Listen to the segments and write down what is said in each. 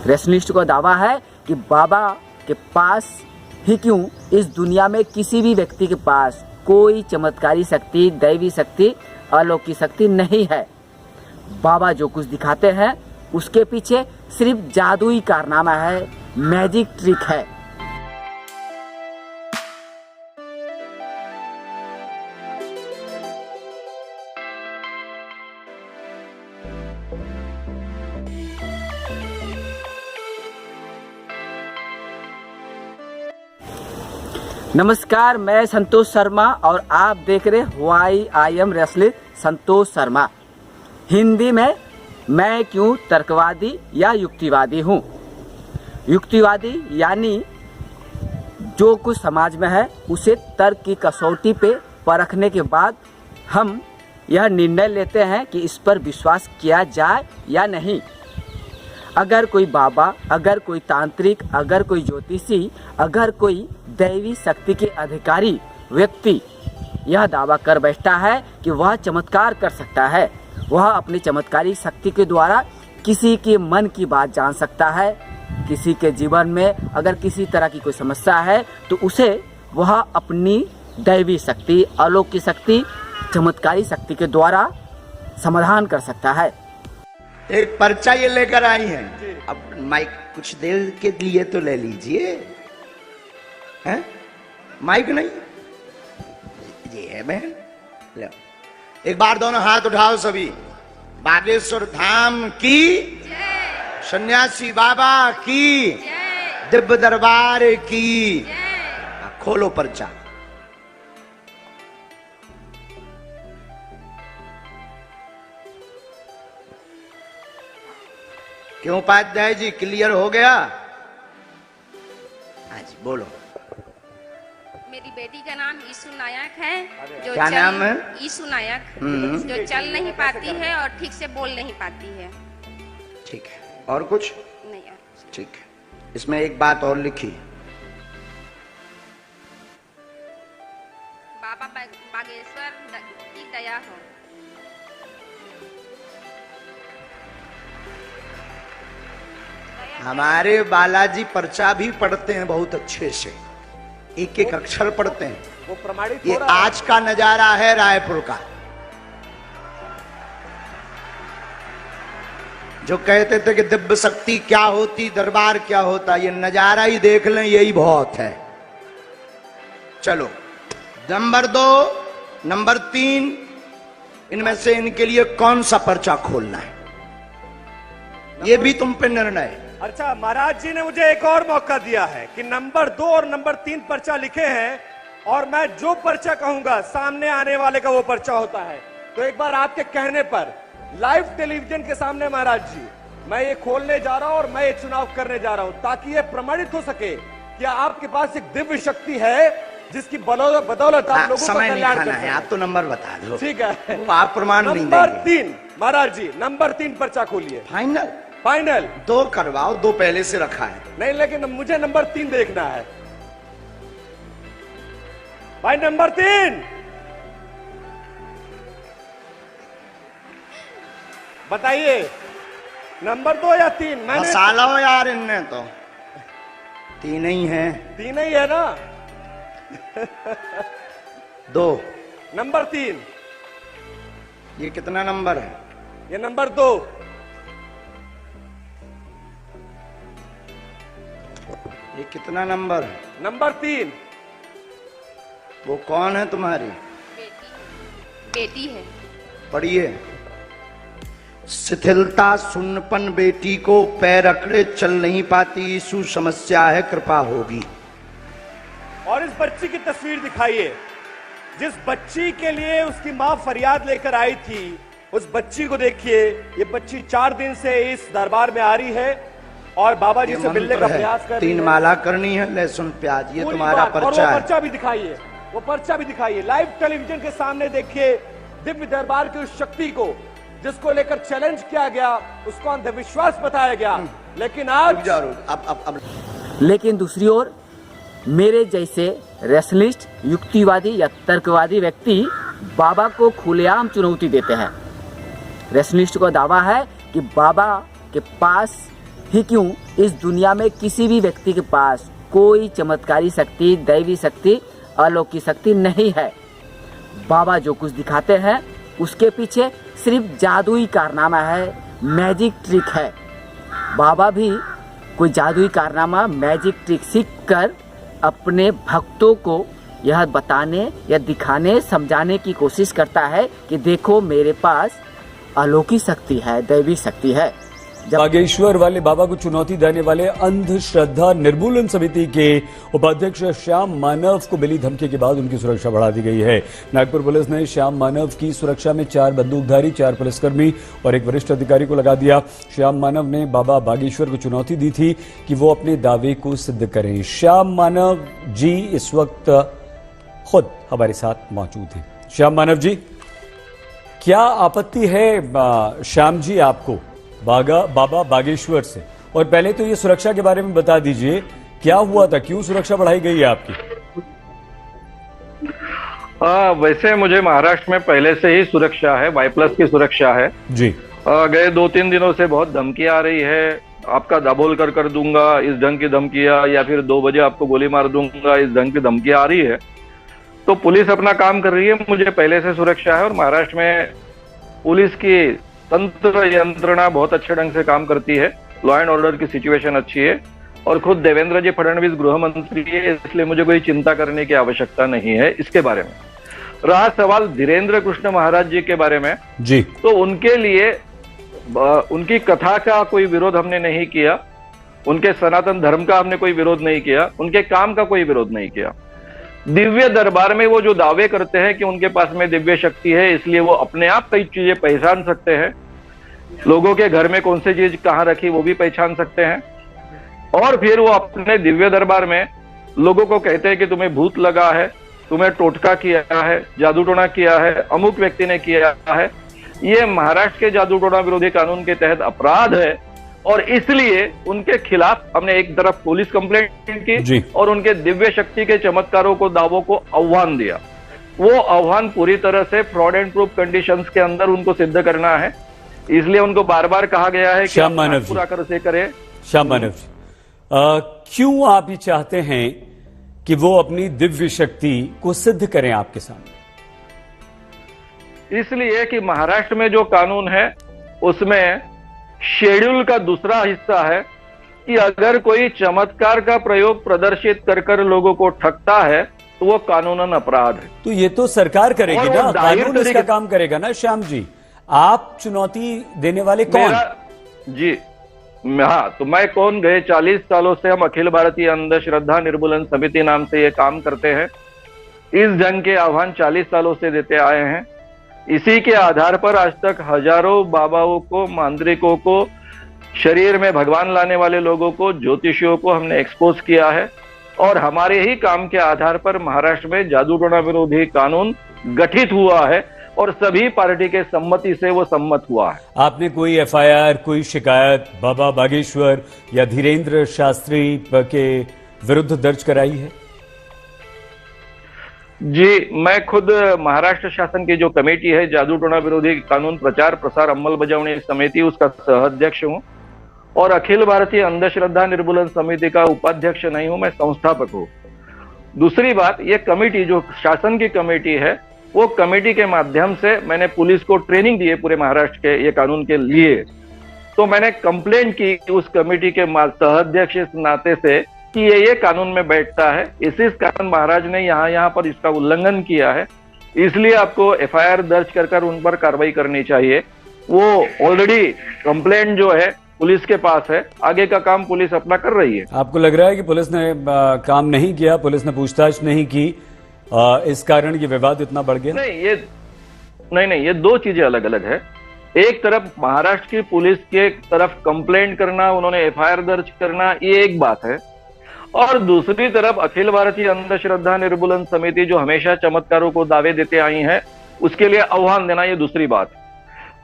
रेशनिस्ट का दावा है कि बाबा के पास ही क्यों, इस दुनिया में किसी भी व्यक्ति के पास कोई चमत्कारी शक्ति, दैवी शक्ति, अलौकिक शक्ति नहीं है। बाबा जो कुछ दिखाते हैं उसके पीछे सिर्फ जादुई कारनामा है, मैजिक ट्रिक है। नमस्कार, मैं संतोष शर्मा और आप देख रहे why I am wrestling Santosh Sharma. Hindi में मैं क्यों तर्कवादी या युक्तिवादी हूँ। युक्तिवादी यानी जो कुछ समाज में है उसे तर्क की कसौटी पे परखने के बाद हम यह निर्णय लेते हैं कि इस पर विश्वास किया जाए या नहीं। अगर कोई बाबा, अगर कोई तांत्रिक, अगर कोई ज्योतिषी, अगर कोई दैवी शक्ति के अधिकारी व्यक्ति यह दावा कर बैठता है कि वह चमत्कार कर सकता है, वह अपनी चमत्कारी शक्ति के द्वारा किसी के मन की बात जान सकता है, किसी के जीवन में अगर किसी तरह की कोई समस्या है तो उसे वह अपनी दैवी शक्ति, अलौकिक शक्ति, चमत्कारी शक्ति के द्वारा समाधान कर सकता है। एक पर्चा ये लेकर आई हैं। अब माइक कुछ देर के लिए तो ले लीजिए। हैं? माइक नहीं ये है बहन, लो एक बार दोनों हाथ उठाओ सभी। बागेश्वर धाम की, सन्यासी बाबा की, दिव्य दरबार की। खोलो पर्चा। क्यों उपाध्याय जी, क्लियर हो गया? आज बोलो। मेरी बेटी का नाम ईशु नायक है। जो क्या नाम है? ईशु नायक, जो चल नहीं पाती है और ठीक से बोल नहीं पाती है। ठीक है, और कुछ नहीं। ठीक है, इसमें एक बात और लिखी। बाबा बागेश्वर की दया हो। हमारे बालाजी पर्चा भी पढ़ते हैं बहुत अच्छे से, एक एक अक्षर पढ़ते हैं। वो प्रमाणित ये आज का नजारा है रायपुर का। जो कहते थे कि दिव्य शक्ति क्या होती, दरबार क्या होता, ये नजारा ही देख लें, यही बहुत है। चलो, नंबर 2, नंबर 3, इनमें से इनके लिए कौन सा पर्चा खोलना है, ये भी तुम पे निर्णय है। अच्छा, महाराज जी ने मुझे एक और मौका दिया है कि नंबर 2 और नंबर 3 पर्चा लिखे हैं और मैं जो पर्चा कहूंगा सामने आने वाले का वो पर्चा होता है। तो एक बार आपके कहने पर लाइव टेलीविजन के सामने महाराज जी मैं ये खोलने जा रहा हूं और मैं ये चुनाव करने जा रहा हूं, ताकि ये प्रमाणित हो सके कि आपके पास एक दिव्य शक्ति है जिसकी बदौलत आप लोगों का कल्याण कर सकते हैं। आप तो नंबर बता दो। ठीक है, आप प्रमाण नहीं देंगे। नंबर 3 महाराज जी, नंबर 3 पर्चा खोलिए। फाइनल? फाइनल। 2 करवाओ, 2 पहले से रखा है। नहीं, लेकिन मुझे नंबर 3 देखना है भाई। नंबर 3 बताइए, नंबर 2 या 3? मैंने साला हो यार, इनने तो 3 ही है। 3 ही है ना? 2। नंबर 3। ये कितना नंबर है? ये नंबर 2। ये कितना नंबर है? नंबर 3। वो कौन है तुम्हारी? बेटी है। पढ़िए। शिथिलता, सुन्नपन, बेटी को पैर अकड़े, चल नहीं पाती, यीशु समस्या है, कृपा होगी। और इस बच्ची की तस्वीर दिखाइए, जिस बच्ची के लिए उसकी मां फरियाद लेकर आई थी, उस बच्ची को देखिए। ये बच्ची 4 दिन से इस दरबार में आ रही है और बाबा जी से मिलने का प्रयास कर रही है। 3 माला करनी है, लहसुन प्याज, ये तुम्हारा पर्चा है। वो पर्चा भी दिखाइए, वो पर्चा भी दिखाइए। लाइव टेलीविजन के सामने देखिए दिव्य दरबार की उस शक्ति को जिसको लेकर चैलेंज किया गया, उसको अंधविश्वास बताया गया, लेकिन आज अब लेकिन दूसरी ओर मेरे जैसे रेशनिस्ट, युक्तिवादी या तर्कवादी व्यक्ति बाबा को खुलेआम चुनौती देते हैं। रेशनिस्ट का दावा है कि बाबा के पास ही क्यों इस दुनिया में किसी भी व्यक्ति के पास कोई चमत्कारी शक्ति, दैवी शक्ति, अलौकिक शक्ति नहीं है। बाबा जो कुछ दिखाते हैं उसके पीछे सिर्फ जादुई कारनामा है, मैजिक ट्रिक है। बाबा भी कोई जादुई कारनामा, मैजिक ट्रिक सीख कर अपने भक्तों को यह बताने या दिखाने, समझाने की कोशिश करता है कि देखो मेरे पास अलौकिक शक्ति है, दैवी शक्ति है। बागेश्वर वाले बाबा को चुनौती देने वाले अंधश्रद्धा निर्मूलन समिति के उपाध्यक्ष श्याम मानव को मिली धमकी के बाद उनकी सुरक्षा बढ़ा दी गई है। नागपुर पुलिस ने श्याम मानव की सुरक्षा में 4 बंदूकधारी, 4 पुलिसकर्मी और एक वरिष्ठ अधिकारी को लगा दिया। श्याम मानव ने बाबा बागेश्वर को चुनौती दी थी कि वो अपने दावे को सिद्ध करें। श्याम मानव जी इस वक्त खुद हमारे साथ मौजूद हैं। श्याम मानव जी, क्या आपत्ति है श्याम जी आपको बाबा बागेश्वर से? और पहले तो ये सुरक्षा के बारे में बता दीजिए, क्या हुआ था, क्यों सुरक्षा बढ़ाई गई है आपकी? वैसे मुझे महाराष्ट्र में पहले से ही सुरक्षा है, Y+ की सुरक्षा है जी। गए 2-3 दिनों से बहुत धमकी आ रही है, आपका दाबोल कर दूंगा, इस ढंग की धमकियां, या फिर 2 बजे आपको गोली मार दूंगा, इस ढंग की धमकियां आ रही है। तो पुलिस अपना काम कर रही है, मुझे पहले से सुरक्षा है। और महाराष्ट्र में पुलिस की तंत्र यंत्रणा बहुत अच्छे ढंग से काम करती है, लॉ एंड ऑर्डर की सिचुएशन अच्छी है, और खुद देवेंद्र जी फडणवीस गृह मंत्री है, इसलिए मुझे कोई चिंता करने की आवश्यकता नहीं है इसके बारे में। रहा सवाल धीरेन्द्र कृष्ण महाराज जी के बारे में जी, तो उनके लिए उनकी कथा का कोई विरोध हमने नहीं किया, उनके सनातन धर्म का हमने कोई विरोध नहीं किया, उनके काम का कोई विरोध नहीं किया। दिव्य दरबार में वो जो दावे करते हैं कि उनके पास में दिव्य शक्ति है, इसलिए वो अपने आप कई चीजें पहचान सकते हैं, लोगों के घर में कौन सी चीज कहां रखी वो भी पहचान सकते हैं, और फिर वो अपने दिव्य दरबार में लोगों को कहते हैं कि तुम्हें भूत लगा है, तुम्हें टोटका किया है, जादू टोना किया है, अमुक व्यक्ति ने किया है। ये महाराष्ट्र के जादू टोना विरोधी कानून के तहत अपराध है, और इसलिए उनके खिलाफ हमने एक तरफ पुलिस कंप्लेंट की और उनके दिव्य शक्ति के चमत्कारों को, दावों को आह्वान दिया। वो आह्वान पूरी तरह से फ्रॉड एंड प्रूफ कंडीशंस के अंदर उनको सिद्ध करना है, इसलिए उनको बार बार कहा गया है कि पूरा कर से करें। श्याम मानव जी, क्यों आप ये चाहते हैं कि वो अपनी दिव्य शक्ति को सिद्ध करें आपके सामने? इसलिए कि महाराष्ट्र में जो कानून है उसमें शेड्यूल का दूसरा हिस्सा है कि अगर कोई चमत्कार का प्रयोग प्रदर्शित कर लोगों को ठगता है तो वो कानूनन अपराध है। तो ये तो सरकार करेगी ना, कानून इसका काम करेगा ना। श्याम जी, आप चुनौती देने वाले कौन? जी हाँ, तो मैं कौन? गए 40 सालों से हम अखिल भारतीय अंधश्रद्धा निर्मूलन समिति नाम से ये काम करते हैं। इस ढंग के आह्वान 40 सालों से देते आए हैं। इसी के आधार पर आज तक हजारों बाबाओं को, मांत्रिकों को, शरीर में भगवान लाने वाले लोगों को, ज्योतिषियों को हमने एक्सपोज किया है, और हमारे ही काम के आधार पर महाराष्ट्र में जादू टोना विरोधी कानून गठित हुआ है और सभी पार्टी के सम्मति से वो सम्मत हुआ है। आपने कोई FIR, कोई शिकायत बाबा बागेश्वर या धीरेन्द्र शास्त्री के विरुद्ध दर्ज कराई है? जी, मैं खुद महाराष्ट्र शासन की जो कमेटी है जादू टोना विरोधी कानून प्रचार प्रसार अंमलबजावणी समिति, उसका सह-अध्यक्ष हूं, और अखिल भारतीय अंधश्रद्धा निर्मूलन समिति का उपाध्यक्ष नहीं हूं, मैं संस्थापक हूं। दूसरी बात, ये कमेटी जो शासन की कमेटी है, वो कमेटी के माध्यम से मैंने पुलिस को ट्रेनिंग दी है पूरे महाराष्ट्र के ये कानून के लिए। तो मैंने कंप्लेंट की उस कमेटी के सह-अध्यक्ष इस नाते से कि ये कानून में बैठता है, इसी कारण महाराज ने यहाँ पर इसका उल्लंघन किया है, इसलिए आपको FIR दर्ज कर उन पर कार्रवाई करनी चाहिए। वो ऑलरेडी कंप्लेंट जो है पुलिस के पास है, आगे का काम पुलिस अपना कर रही है। आपको लग रहा है कि पुलिस ने काम नहीं किया, पुलिस ने पूछताछ नहीं की, इस कारण ये विवाद इतना बढ़ गया? नहीं, ये 2 चीजें अलग अलग है। एक तरफ महाराष्ट्र की पुलिस के तरफ कंप्लेंट करना, उन्होंने FIR दर्ज करना, ये एक बात है, और दूसरी तरफ अखिल भारतीय अंधश्रद्धा निर्मूलन समिति जो हमेशा चमत्कारों को दावे देते आई है, उसके लिए आह्वान देना, ये दूसरी बात।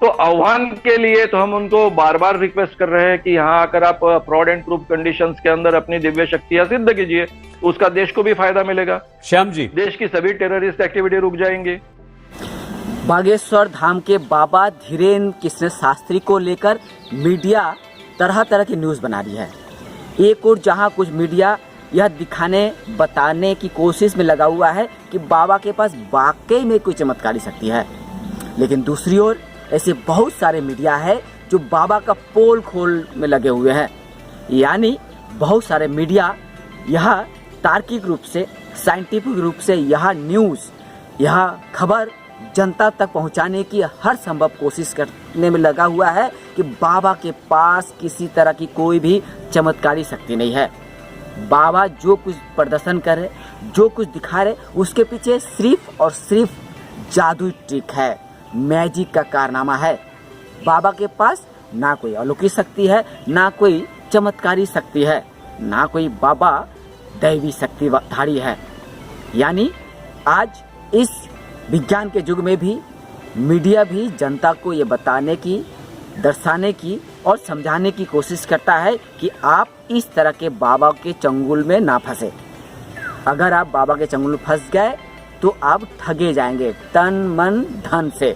तो आह्वान के लिए तो हम उनको बार बार रिक्वेस्ट कर रहे हैं कि यहाँ आकर आप फ्रॉड एंड प्रूफ कंडीशंस के अंदर अपनी दिव्य शक्तियां सिद्ध कीजिए, उसका देश को भी फायदा मिलेगा। श्याम जी, देश की सभी टेररिस्ट एक्टिविटी रुक जाएंगी। बागेश्वर धाम के बाबा धीरेन्द्र कृष्ण शास्त्री को लेकर मीडिया तरह तरह की न्यूज़ बना रही है। एक और जहां कुछ मीडिया यह दिखाने बताने की कोशिश में लगा हुआ है कि बाबा के पास वाकई में कोई चमत्कारी शक्ति है, लेकिन दूसरी ओर ऐसे बहुत सारे मीडिया है जो बाबा का पोल खोल में लगे हुए हैं। यानी बहुत सारे मीडिया यह तार्किक रूप से, साइंटिफिक रूप से यह न्यूज़, यह खबर जनता तक पहुंचाने की हर संभव कोशिश करने में लगा हुआ है कि बाबा के पास किसी तरह की कोई भी चमत्कारी शक्ति नहीं है। बाबा जो कुछ प्रदर्शन कर रहे, जो कुछ दिखा रहे, उसके पीछे सिर्फ और सिर्फ जादुई ट्रिक है, मैजिक का कारनामा है। बाबा के पास ना कोई अलौकिक शक्ति है, ना कोई चमत्कारी शक्ति है, ना कोई बाबा दैवी शक्तिधारी है। यानी आज इस विज्ञान के युग में भी मीडिया भी जनता को ये बताने की, दर्शाने की और समझाने की कोशिश करता है कि आप इस तरह के बाबा के चंगुल में ना फंसे। अगर आप बाबा के चंगुल में फंस गए तो आप ठगे जाएंगे तन मन धन से।